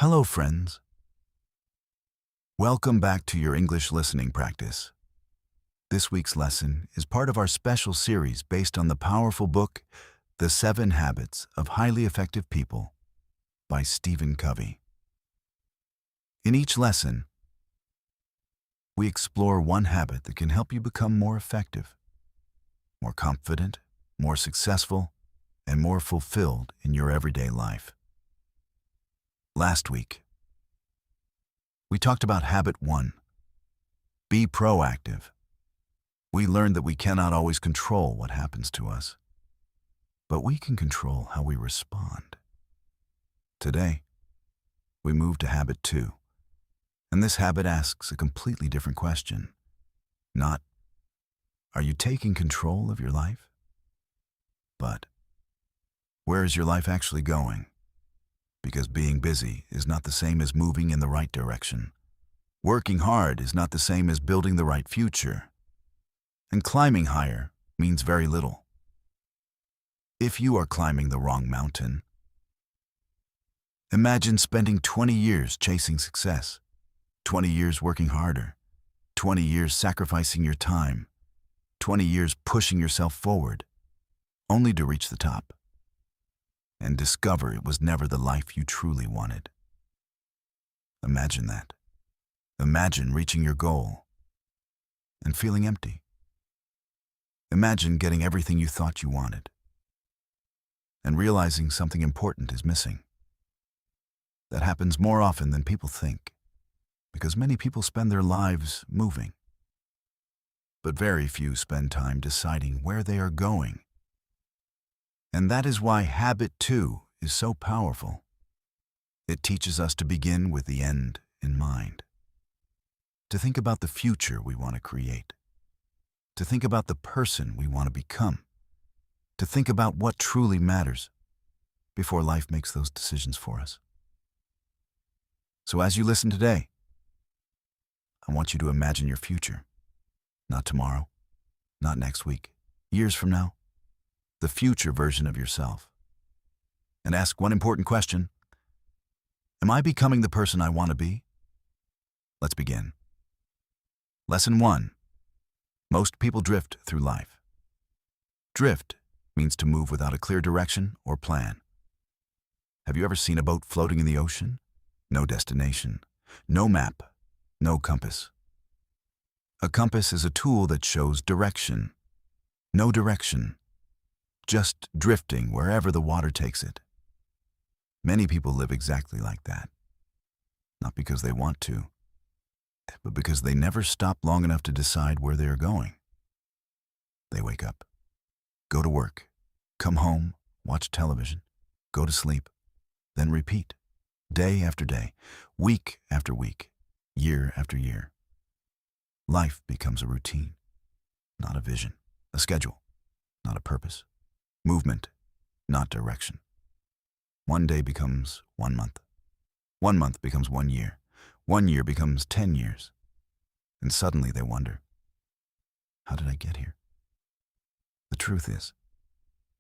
Hello, friends. Welcome back to your English listening practice. This week's lesson is part of our special series based on the powerful book, The 7 Habits of Highly Effective People by Stephen Covey. In each lesson, we explore one habit that can help you become more effective, more confident, more successful, and more fulfilled in your everyday life. Last week, we talked about habit 1, be proactive. We learned that we cannot always control what happens to us, but we can control how we respond. Today, we move to habit 2, and this habit asks a completely different question. Not, are you taking control of your life? But, where is your life actually going? Because being busy is not the same as moving in the right direction. Working hard is not the same as building the right future. And climbing higher means very little. If you are climbing the wrong mountain, imagine spending 20 years chasing success, 20 years working harder, 20 years sacrificing your time, 20 years pushing yourself forward, only to reach the top and discover it was never the life you truly wanted. Imagine that. Imagine reaching your goal and feeling empty. Imagine getting everything you thought you wanted and realizing something important is missing. That happens more often than people think, because many people spend their lives moving, but very few spend time deciding where they are going. And that is why habit 2 is so powerful. It teaches us to begin with the end in mind, to think about the future we want to create, to think about the person we want to become, to think about what truly matters before life makes those decisions for us. So as you listen today, I want you to imagine your future, not tomorrow, not next week, years from now, the future version of yourself. And ask one important question. Am I becoming the person I want to be? Let's begin. Lesson 1. Most people drift through life. Drift means to move without a clear direction or plan. Have you ever seen a boat floating in the ocean? No destination, no map, no compass. A compass is a tool that shows direction. No direction. Just drifting wherever the water takes it. Many people live exactly like that. Not because they want to, but because they never stop long enough to decide where they are going. They wake up, go to work, come home, watch television, go to sleep, then repeat, day after day, week after week, year after year. Life becomes a routine, not a vision, a schedule, not a purpose. Movement, not direction. One day becomes 1 month. 1 month becomes 1 year. 1 year becomes 10 years. And suddenly they wonder, how did I get here? The truth is,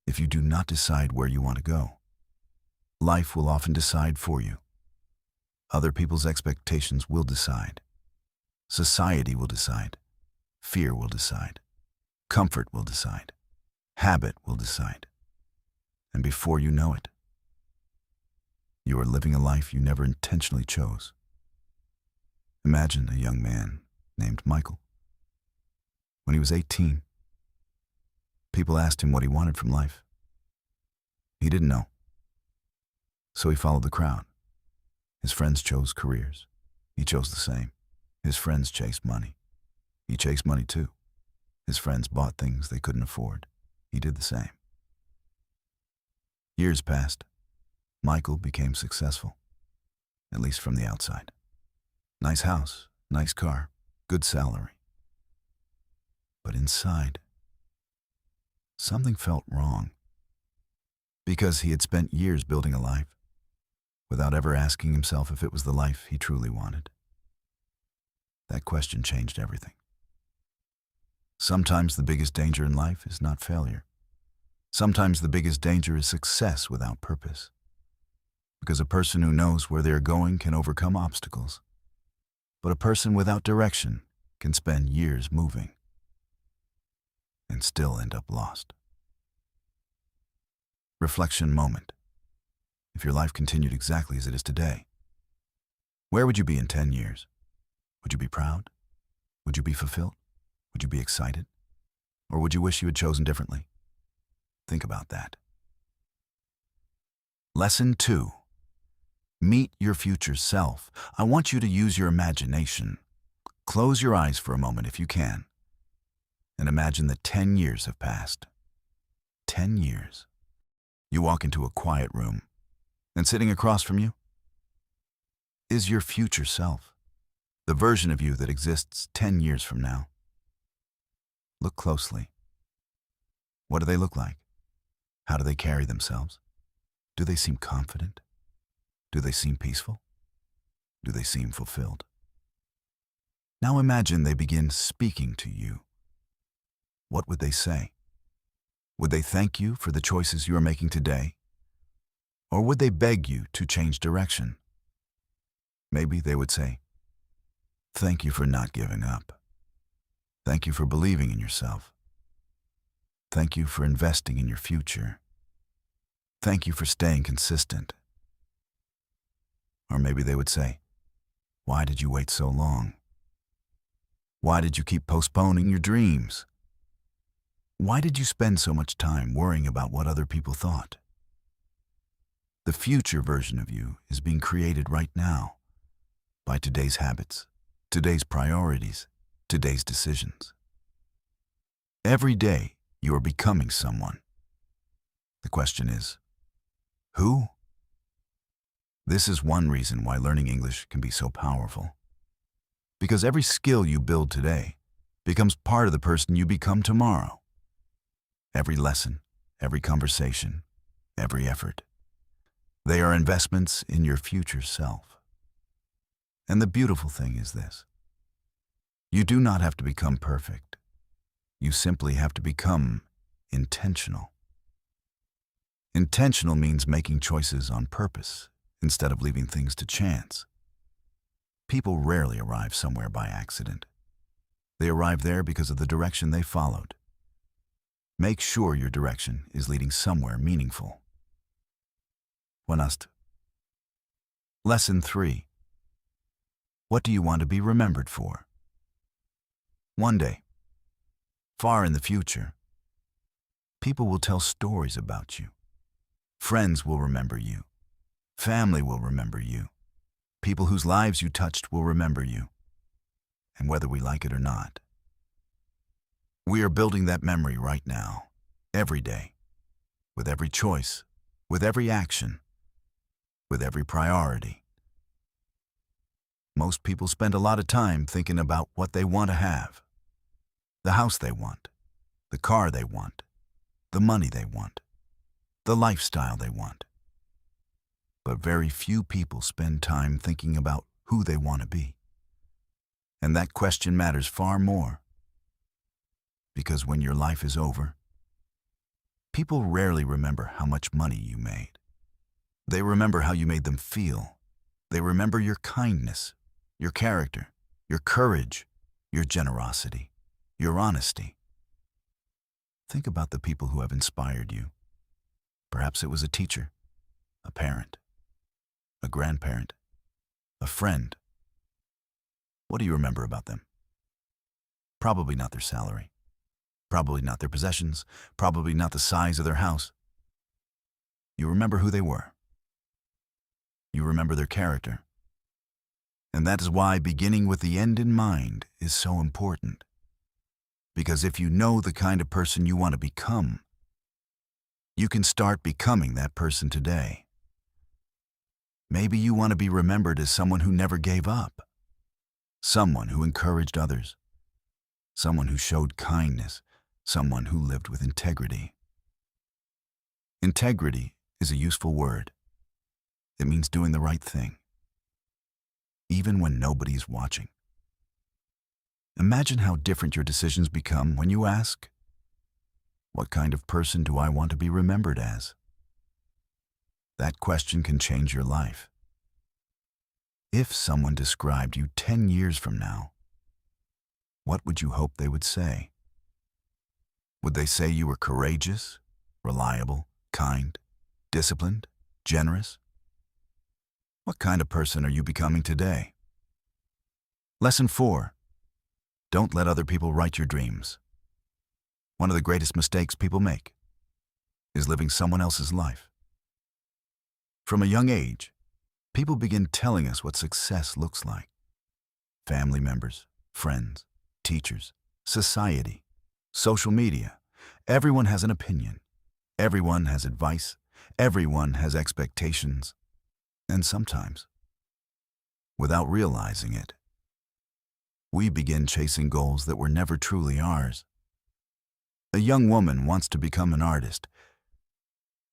if you do not decide where you want to go, life will often decide for you. Other people's expectations will decide. Society will decide. Fear will decide. Comfort will decide. Habit will decide. And before you know it, you are living a life you never intentionally chose. Imagine a young man named Michael. When he was 18, people asked him what he wanted from life. He didn't know. So he followed the crowd. His friends chose careers. He chose the same. His friends chased money. He chased money too. His friends bought things they couldn't afford. He did the same. Years passed. Michael became successful, at least from the outside. Nice house, nice car, good salary. But inside, something felt wrong, because he had spent years building a life without ever asking himself if it was the life he truly wanted. That question changed everything. Sometimes the biggest danger in life is not failure. Sometimes the biggest danger is success without purpose. because a person who knows where they're going can overcome obstacles. But a person without direction can spend years moving and still end up lost. Reflection moment. If your life continued exactly as it is today, where would you be in 10 years? Would you be proud? Would you be fulfilled? Would you be excited? Or would you wish you had chosen differently? Think about that. Lesson 2. Meet your future self. I want you to use your imagination. Close your eyes for a moment if you can, and imagine that 10 years have passed. 10 years. You walk into a quiet room, and sitting across from you is your future self, the version of you that exists 10 years from now. Look closely. What do they look like? How do they carry themselves? Do they seem confident? Do they seem peaceful? Do they seem fulfilled? Now imagine they begin speaking to you. What would they say? Would they thank you for the choices you are making today? Or would they beg you to change direction? Maybe they would say, "Thank you for not giving up. Thank you for believing in yourself. Thank you for investing in your future. Thank you for staying consistent." Or maybe they would say, "Why did you wait so long? Why did you keep postponing your dreams? Why did you spend so much time worrying about what other people thought?" The future version of you is being created right now by today's habits, today's priorities, today's decisions. Every day you are becoming someone. The question is, who? This is one reason why learning English can be so powerful. Because every skill you build today becomes part of the person you become tomorrow. Every lesson, every conversation, every effort. They are investments in your future self. And the beautiful thing is this: you do not have to become perfect. You simply have to become intentional. Intentional means making choices on purpose instead of leaving things to chance. People rarely arrive somewhere by accident. They arrive there because of the direction they followed. Make sure your direction is leading somewhere meaningful. Buenas. Lesson 3. What do you want to be remembered for? One day, far in the future, people will tell stories about you. Friends will remember you. Family will remember you. People whose lives you touched will remember you. And whether we like it or not, we are building that memory right now, every day, with every choice, with every action, with every priority. Most people spend a lot of time thinking about what they want to have, the house they want, the car they want, the money they want, the lifestyle they want. But very few people spend time thinking about who they want to be. And that question matters far more. Because when your life is over, people rarely remember how much money you made. They remember how you made them feel. They remember your kindness, your character, your courage, your generosity, your honesty. Think about the people who have inspired you. Perhaps it was a teacher, a parent, a grandparent, a friend. What do you remember about them? Probably not their salary. Probably not their possessions. Probably not the size of their house. You remember who they were. You remember their character. And that is why beginning with the end in mind is so important. Because if you know the kind of person you want to become, you can start becoming that person today. Maybe you want to be remembered as someone who never gave up, someone who encouraged others, someone who showed kindness, someone who lived with integrity. Integrity is a useful word. It means doing the right thing, even when nobody is watching. Imagine how different your decisions become when you ask, what kind of person do I want to be remembered as? That question can change your life. If someone described you 10 years from now, what would you hope they would say? Would they say you were courageous, reliable, kind, disciplined, generous? What kind of person are you becoming today? Lesson 4. Don't let other people write your dreams. One of the greatest mistakes people make is living someone else's life. From a young age, people begin telling us what success looks like. Family members, friends, teachers, society, social media. Everyone has an opinion. Everyone has advice. Everyone has expectations. And sometimes, without realizing it, we begin chasing goals that were never truly ours. A young woman wants to become an artist,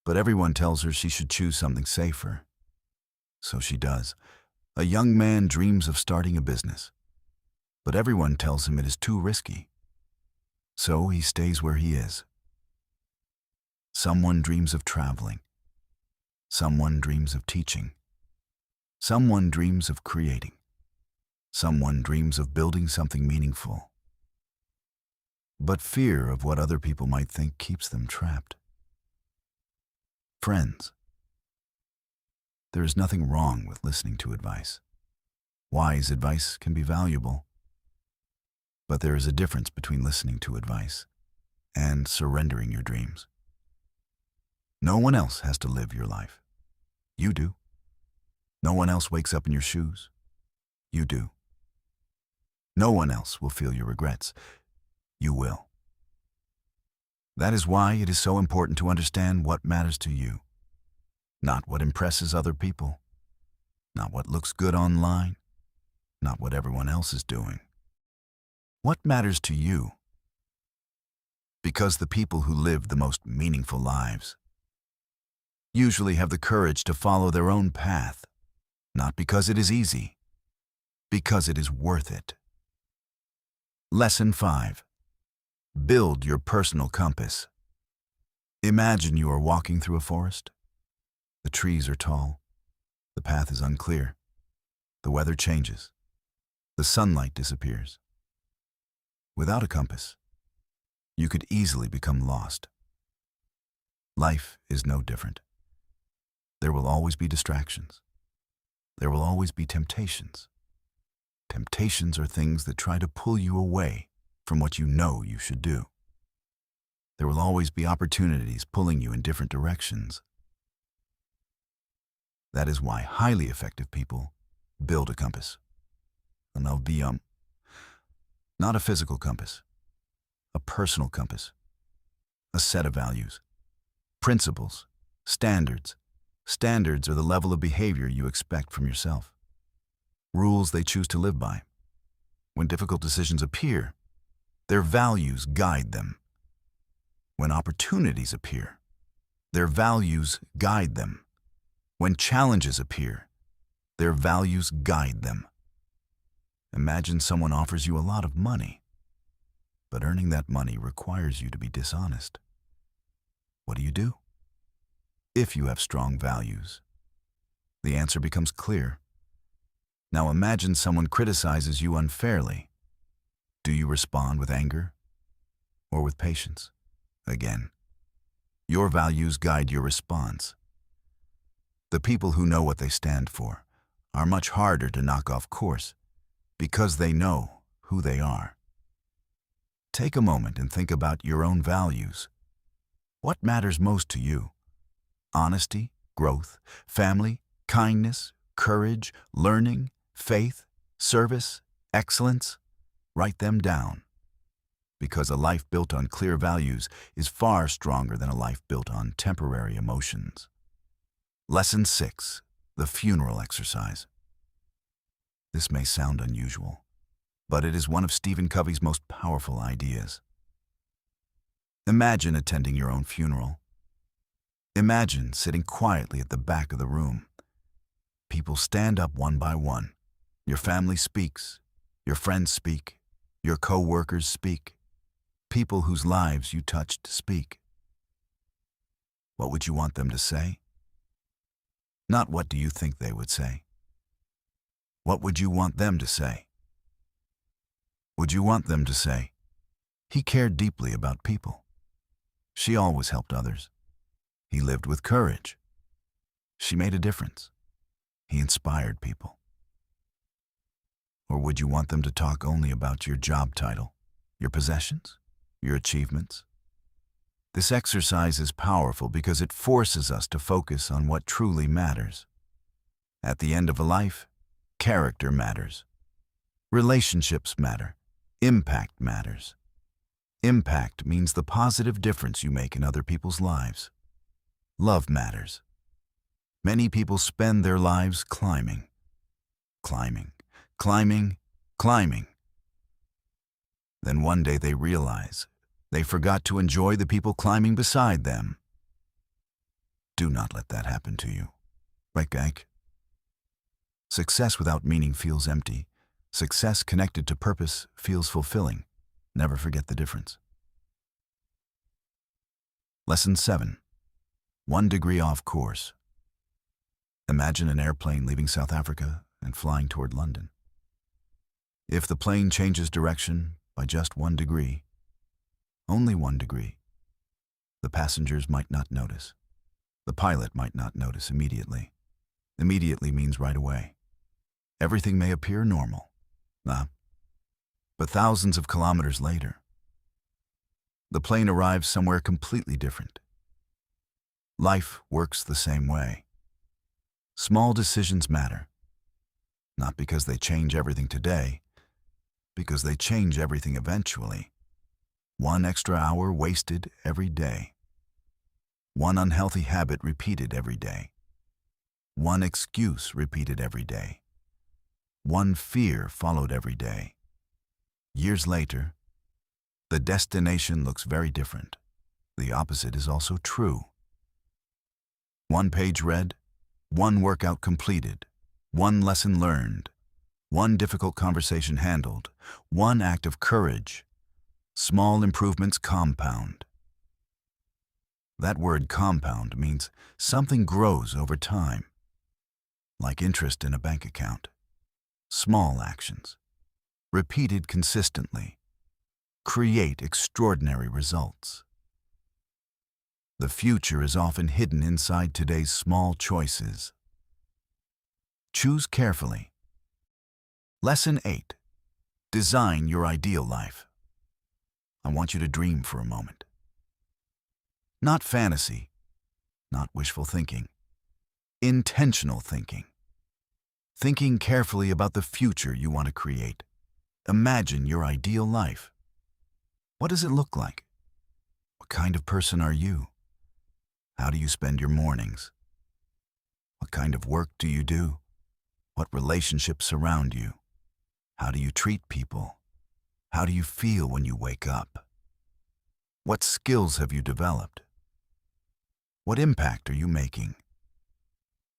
but everyone tells her she should choose something safer. So she does. A young man dreams of starting a business, but everyone tells him it is too risky. So he stays where he is. Someone dreams of traveling. Someone dreams of teaching. Someone dreams of creating. Someone dreams of building something meaningful. But fear of what other people might think keeps them trapped. Friends, there is nothing wrong with listening to advice. Wise advice can be valuable, but there is a difference between listening to advice and surrendering your dreams. No one else has to live your life. You do. No one else wakes up in your shoes. You do. No one else will feel your regrets. You will. That is why it is so important to understand what matters to you. Not what impresses other people. Not what looks good online. Not what everyone else is doing. What matters to you? Because the people who live the most meaningful lives usually have the courage to follow their own path, not because it is easy, because it is worth it. Lesson 5. Build your personal compass. Imagine you are walking through a forest. The trees are tall. The path is unclear. The weather changes. The sunlight disappears. Without a compass, you could easily become lost. Life is no different. There will always be distractions. There will always be temptations. Temptations are things that try to pull you away from what you know you should do. There will always be opportunities pulling you in different directions. That is why highly effective people build a compass. And they'll be not a physical compass, a personal compass, a set of values, principles, standards. Standards are the level of behavior you expect from yourself. Rules they choose to live by. When difficult decisions appear, their values guide them. When opportunities appear, their values guide them. When challenges appear, their values guide them. Imagine someone offers you a lot of money, but earning that money requires you to be dishonest. What do? If you have strong values, the answer becomes clear. Now imagine someone criticizes you unfairly. Do you respond with anger or with patience? Again, your values guide your response. The people who know what they stand for are much harder to knock off course because they know who they are. Take a moment and think about your own values. What matters most to you? Honesty, growth, family, kindness, courage, learning, faith, service, excellence. Write them down. Because a life built on clear values is far stronger than a life built on temporary emotions. Lesson 6. The funeral exercise. This may sound unusual, but it is one of Stephen Covey's most powerful ideas. Imagine attending your own funeral. Imagine sitting quietly at the back of the room. People stand up one by one. Your family speaks. Your friends speak. Your co-workers speak. People whose lives you touched speak. What would you want them to say? Not what do you think they would say. What would you want them to say? Would you want them to say, "He cared deeply about people. She always helped others. He lived with courage. She made a difference. He inspired people"? Or would you want them to talk only about your job title, your possessions, your achievements? This exercise is powerful because it forces us to focus on what truly matters. At the end of a life, character matters. Relationships matter. Impact matters. Impact means the positive difference you make in other people's lives. Love matters. Many people spend their lives climbing, climbing, climbing, climbing. Then one day they realize they forgot to enjoy the people climbing beside them. Do not let that happen to you. Right, gang? Success without meaning feels empty. Success connected to purpose feels fulfilling. Never forget the difference. Lesson 7. 1 degree off course. Imagine an airplane leaving South Africa and flying toward London. If the plane changes direction by just 1 degree, only 1 degree, the passengers might not notice. The pilot might not notice immediately. Immediately means right away. Everything may appear normal. But thousands of kilometers later, the plane arrives somewhere completely different. Life works the same way. Small decisions matter, not because they change everything today, because they change everything eventually. 1 extra hour wasted every day. 1 unhealthy habit repeated every day. 1 excuse repeated every day. 1 fear followed every day. Years later, the destination looks very different. The opposite is also true. 1 page read, 1 workout completed, 1 lesson learned, 1 difficult conversation handled, 1 act of courage. Small improvements compound. That word compound means something grows over time, like interest in a bank account. Small actions, repeated consistently, create extraordinary results. The future is often hidden inside today's small choices. Choose carefully. Lesson 8. Design your ideal life. I want you to dream for a moment. Not fantasy, not wishful thinking. Intentional thinking. Thinking carefully about the future you want to create. Imagine your ideal life. What does it look like? What kind of person are you? How do you spend your mornings? What kind of work do you do? What relationships surround you? How do you treat people? How do you feel when you wake up? What skills have you developed? What impact are you making?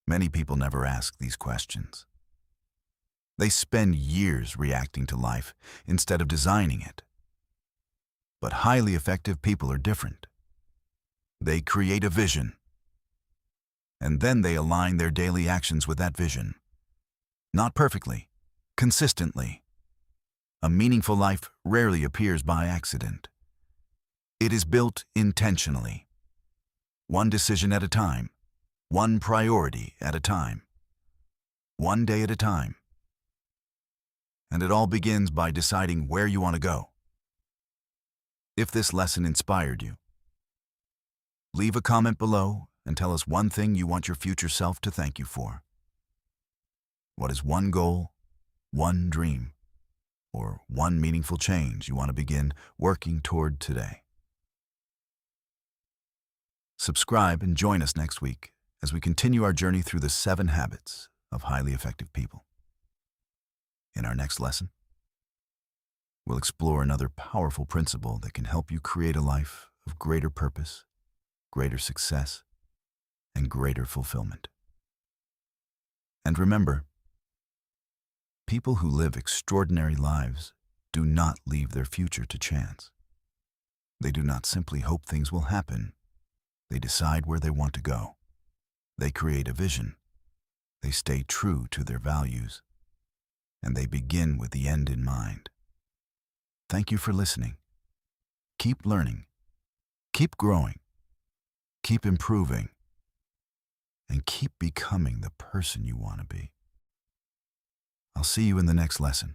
Many people never ask these questions. They spend years reacting to life instead of designing it. But highly effective people are different. They create a vision, and then they align their daily actions with that vision. Not perfectly, consistently. A meaningful life rarely appears by accident. It is built intentionally. 1 decision at a time, 1 priority at a time, 1 day at a time. And it all begins by deciding where you want to go. If this lesson inspired you, leave a comment below and tell us 1 thing you want your future self to thank you for. What is 1 goal, 1 dream, or 1 meaningful change you want to begin working toward today? Subscribe and join us next week as we continue our journey through the 7 habits of highly effective people. In our next lesson, we'll explore another powerful principle that can help you create a life of greater purpose, greater success, and greater fulfillment. And remember, people who live extraordinary lives do not leave their future to chance. They do not simply hope things will happen. They decide where they want to go. They create a vision, They stay true to their values, and they begin with the end in mind. Thank you for listening. Keep learning, keep growing, keep improving, and keep becoming the person you want to be. I'll see you in the next lesson.